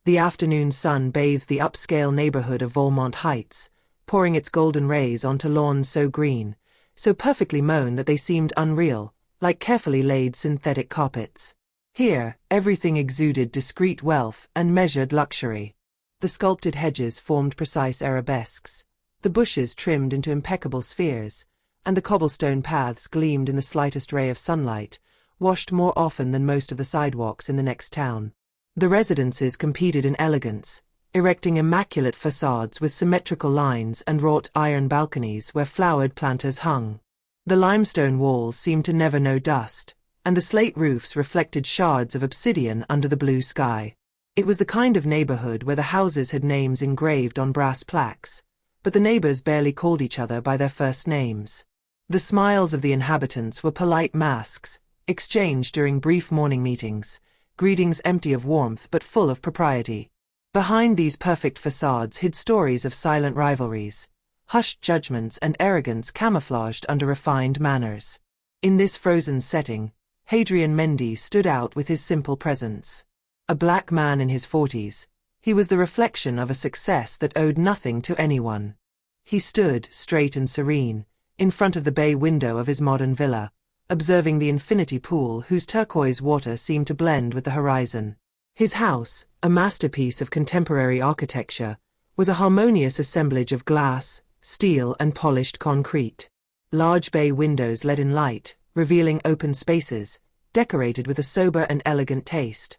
The afternoon sun bathed the upscale neighborhood of Volmont Heights, pouring its golden rays onto lawns so green, so perfectly mown that they seemed unreal, like carefully laid synthetic carpets. Here, everything exuded discreet wealth and measured luxury. The sculpted hedges formed precise arabesques, the bushes trimmed into impeccable spheres, and the cobblestone paths gleamed in the slightest ray of sunlight, washed more often than most of the sidewalks in the next town. The residences competed in elegance, erecting immaculate facades with symmetrical lines and wrought iron balconies where flowered planters hung. The limestone walls seemed to never know dust, and the slate roofs reflected shards of obsidian under the blue sky. It was the kind of neighborhood where the houses had names engraved on brass plaques, but the neighbors barely called each other by their first names. The smiles of the inhabitants were polite masks, exchanged during brief morning meetings, greetings empty of warmth but full of propriety. Behind these perfect facades hid stories of silent rivalries, hushed judgments and arrogance camouflaged under refined manners. In this frozen setting, Hadrian Mendy stood out with his simple presence. A black man in his 40s, he was the reflection of a success that owed nothing to anyone. He stood, straight and serene, in front of the bay window of his modern villa, observing the infinity pool whose turquoise water seemed to blend with the horizon. His house, a masterpiece of contemporary architecture, was a harmonious assemblage of glass, steel and polished concrete. Large bay windows let in light, revealing open spaces, decorated with a sober and elegant taste.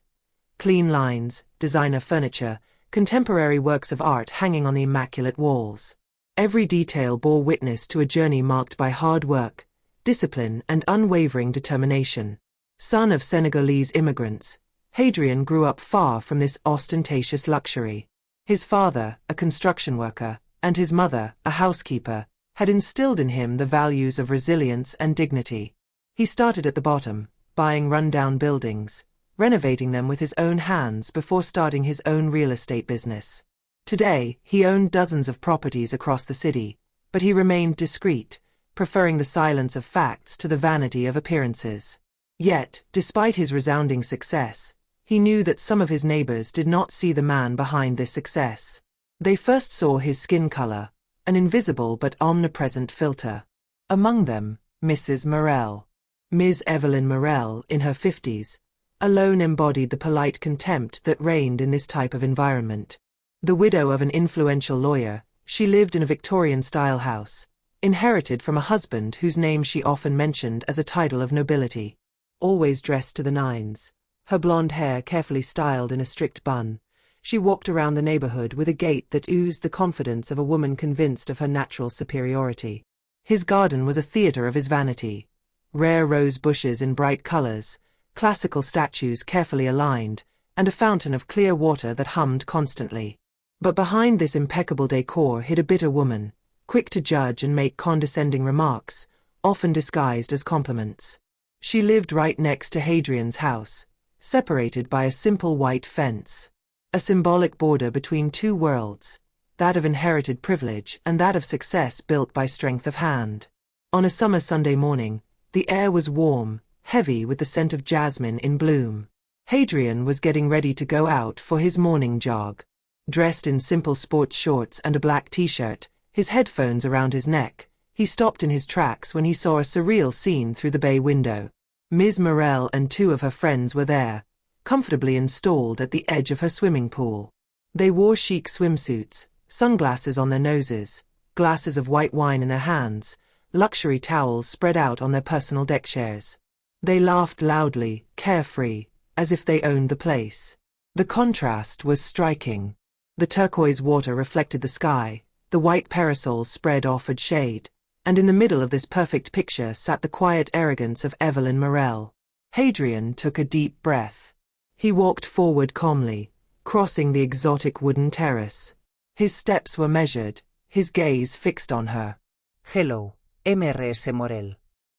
Clean lines, designer furniture, contemporary works of art hanging on the immaculate walls. Every detail bore witness to a journey marked by hard work, discipline and unwavering determination. Son of Senegalese immigrants, Hadrian grew up far from this ostentatious luxury. His father, a construction worker, and his mother, a housekeeper, had instilled in him the values of resilience and dignity. He started at the bottom, buying run-down buildings, renovating them with his own hands before starting his own real estate business. Today, he owned dozens of properties across the city, but he remained discreet, preferring the silence of facts to the vanity of appearances. Yet, despite his resounding success, he knew that some of his neighbors did not see the man behind this success. They first saw his skin color, an invisible but omnipresent filter. Among them, Mrs. Morel. Ms. Evelyn Morel, in her 50s, alone embodied the polite contempt that reigned in this type of environment. The widow of an influential lawyer, she lived in a Victorian-style house, inherited from a husband whose name she often mentioned as a title of nobility. Always dressed to the nines, her blonde hair carefully styled in a strict bun, she walked around the neighborhood with a gait that oozed the confidence of a woman convinced of her natural superiority. His garden was a theater of his vanity. Rare rose bushes in bright colors, classical statues carefully aligned, and a fountain of clear water that hummed constantly. But behind this impeccable decor hid a bitter woman, quick to judge and make condescending remarks, often disguised as compliments. She lived right next to Hadrian's house, separated by a simple white fence. A symbolic border between two worlds, that of inherited privilege and that of success built by strength of hand. On a summer Sunday morning, the air was warm, heavy with the scent of jasmine in bloom. Hadrian was getting ready to go out for his morning jog. Dressed in simple sports shorts and a black t-shirt, his headphones around his neck, he stopped in his tracks when he saw a surreal scene through the bay window. Ms. Morel and two of her friends were there, comfortably installed at the edge of her swimming pool. They wore chic swimsuits, sunglasses on their noses, glasses of white wine in their hands, luxury towels spread out on their personal deck chairs. They laughed loudly, carefree, as if they owned the place. The contrast was striking. The turquoise water reflected the sky, the white parasols spread offered shade, and in the middle of this perfect picture sat the quiet arrogance of Evelyn Morel. Hadrian took a deep breath. He walked forward calmly, crossing the exotic wooden terrace. His steps were measured, his gaze fixed on her. Hello, Mrs. Morel.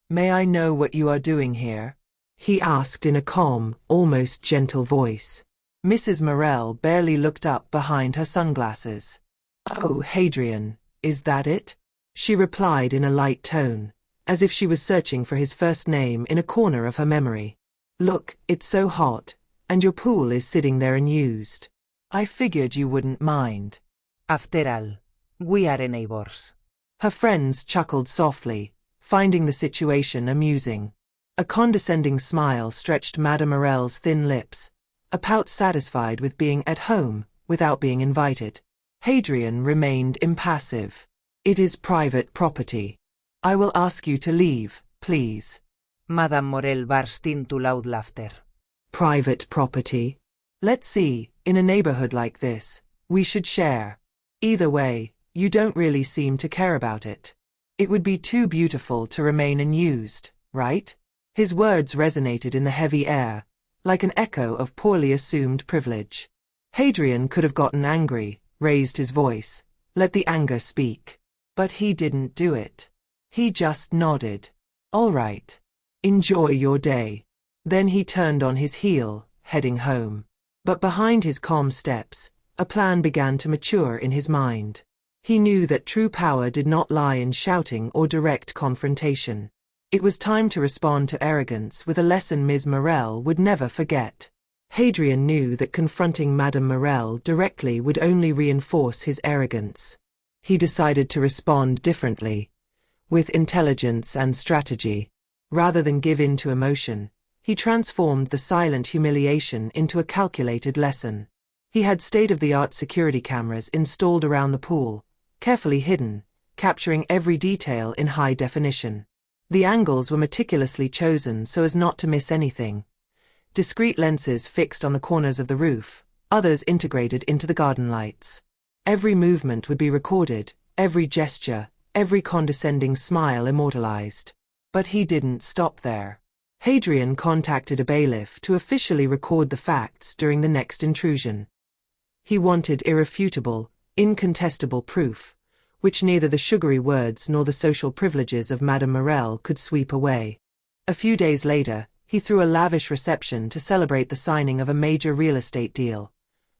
May I know what you are doing here? He asked in a calm, almost gentle voice. Mrs. Morel barely looked up behind her sunglasses. Oh, Hadrian, is that it? She replied in a light tone, as if she was searching for his first name in a corner of her memory. Look, it's so hot, and your pool is sitting there unused. I figured you wouldn't mind. After all, we are neighbors. Her friends chuckled softly, finding the situation amusing. A condescending smile stretched Madame Morel's thin lips, a pout satisfied with being at home without being invited. Hadrian remained impassive. It is private property. I will ask you to leave, please. Madame Morel burst into loud laughter. Private property? Let's see, in a neighborhood like this, we should share. Either way, you don't really seem to care about it. It would be too beautiful to remain unused, right? His words resonated in the heavy air, like an echo of poorly assumed privilege. Hadrian could have gotten angry, raised his voice, let the anger speak. But he didn't do it. He just nodded. All right. Enjoy your day. Then he turned on his heel, heading home. But behind his calm steps, a plan began to mature in his mind. He knew that true power did not lie in shouting or direct confrontation. It was time to respond to Arrogance with a lesson Ms. Morel would never forget. Hadrian knew that confronting Madame Morel directly would only reinforce his arrogance. He decided to respond differently, with intelligence and strategy. Rather than give in to emotion, he transformed the silent humiliation into a calculated lesson. He had state-of-the-art security cameras installed around the pool, carefully hidden, capturing every detail in high definition. The angles were meticulously chosen so as not to miss anything. Discrete lenses fixed on the corners of the roof, others integrated into the garden lights. Every movement would be recorded, every gesture, every condescending smile immortalized. But he didn't stop there. Hadrian contacted a bailiff to officially record the facts during the next intrusion. He wanted irrefutable, incontestable proof, which neither the sugary words nor the social privileges of Madame Morel could sweep away. A few days later, he threw a lavish reception to celebrate the signing of a major real estate deal,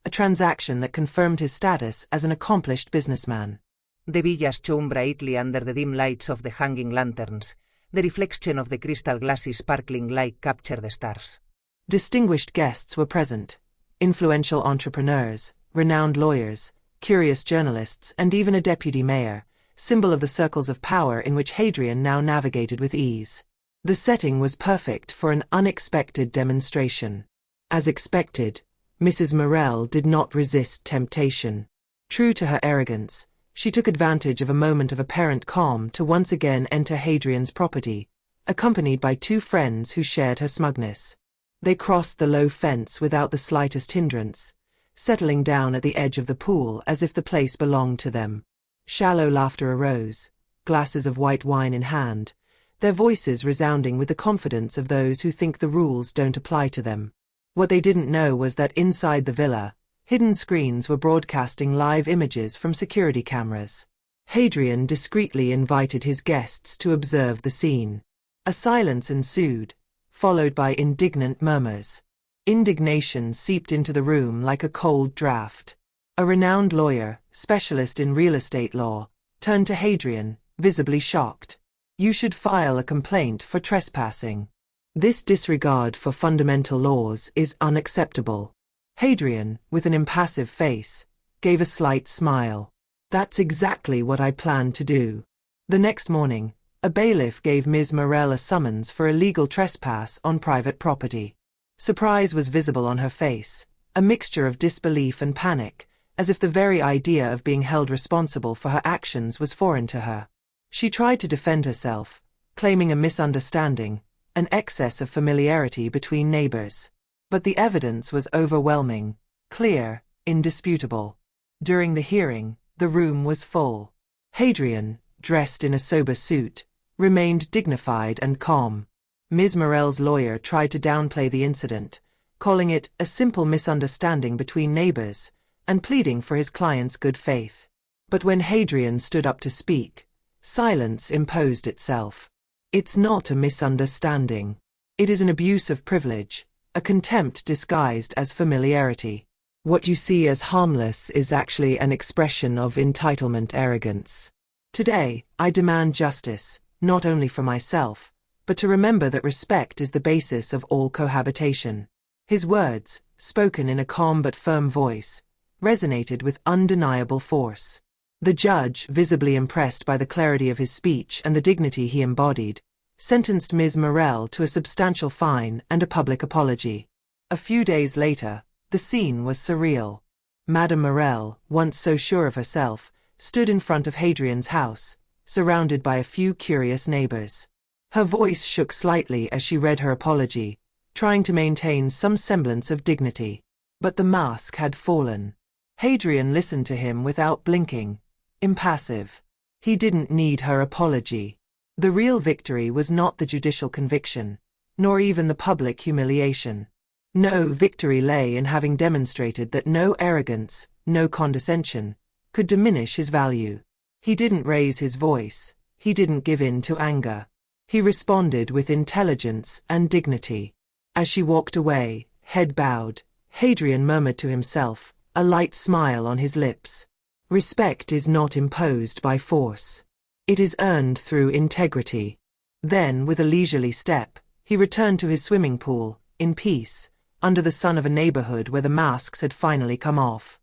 a transaction that confirmed his status as an accomplished businessman. The village shone brightly under the dim lights of the hanging lanterns. The reflection of the crystal glasses sparkling like captured the stars. Distinguished guests were present, influential entrepreneurs, renowned lawyers, curious journalists, and even a deputy mayor, symbol of the circles of power in which Hadrian now navigated with ease. The setting was perfect for an unexpected demonstration. As expected, Mrs. Morel did not resist temptation. True to her arrogance, she took advantage of a moment of apparent calm to once again enter Hadrian's property, accompanied by two friends who shared her smugness. They crossed the low fence without the slightest hindrance, settling down at the edge of the pool as if the place belonged to them. Shallow laughter arose, glasses of white wine in hand, their voices resounding with the confidence of those who think the rules don't apply to them. What they didn't know was that inside the villa, hidden screens were broadcasting live images from security cameras. Hadrian discreetly invited his guests to observe the scene. A silence ensued, followed by indignant murmurs. Indignation seeped into the room like a cold draft. A renowned lawyer, specialist in real estate law, turned to Hadrian, visibly shocked. You should file a complaint for trespassing. This disregard for fundamental laws is unacceptable. Hadrian, with an impassive face, gave a slight smile. That's exactly what I planned to do. The next morning, a bailiff gave Ms. Morel a summons for illegal trespass on private property. Surprise was visible on her face, a mixture of disbelief and panic, as if the very idea of being held responsible for her actions was foreign to her. She tried to defend herself, claiming a misunderstanding, an excess of familiarity between neighbors. But the evidence was overwhelming, clear, indisputable. During the hearing, the room was full. Hadrian, dressed in a sober suit, remained dignified and calm. Ms. Morel's lawyer tried to downplay the incident, calling it a simple misunderstanding between neighbors, and pleading for his client's good faith. But when Hadrian stood up to speak, silence imposed itself. It's not a misunderstanding. It is an abuse of privilege, a contempt disguised as familiarity. What you see as harmless is actually an expression of entitlement arrogance. Today, I demand justice, not only for myself, but to remember that respect is the basis of all cohabitation. His words, spoken in a calm but firm voice, resonated with undeniable force. The judge, visibly impressed by the clarity of his speech and the dignity he embodied, sentenced Ms. Morel to a substantial fine and a public apology. A few days later, the scene was surreal. Madame Morel, once so sure of herself, stood in front of Hadrian's house, surrounded by a few curious neighbors. Her voice shook slightly as she read her apology, trying to maintain some semblance of dignity. But the mask had fallen. Hadrian listened to him without blinking, impassive. He didn't need her apology. The real victory was not the judicial conviction, nor even the public humiliation. No, victory lay in having demonstrated that no arrogance, no condescension, could diminish his value. He didn't raise his voice, he didn't give in to anger. He responded with intelligence and dignity. As she walked away, head bowed, Hadrian murmured to himself, a light smile on his lips. Respect is not imposed by force. It is earned through integrity. Then, with a leisurely step, he returned to his swimming pool, in peace, under the sun of a neighborhood where the masks had finally come off.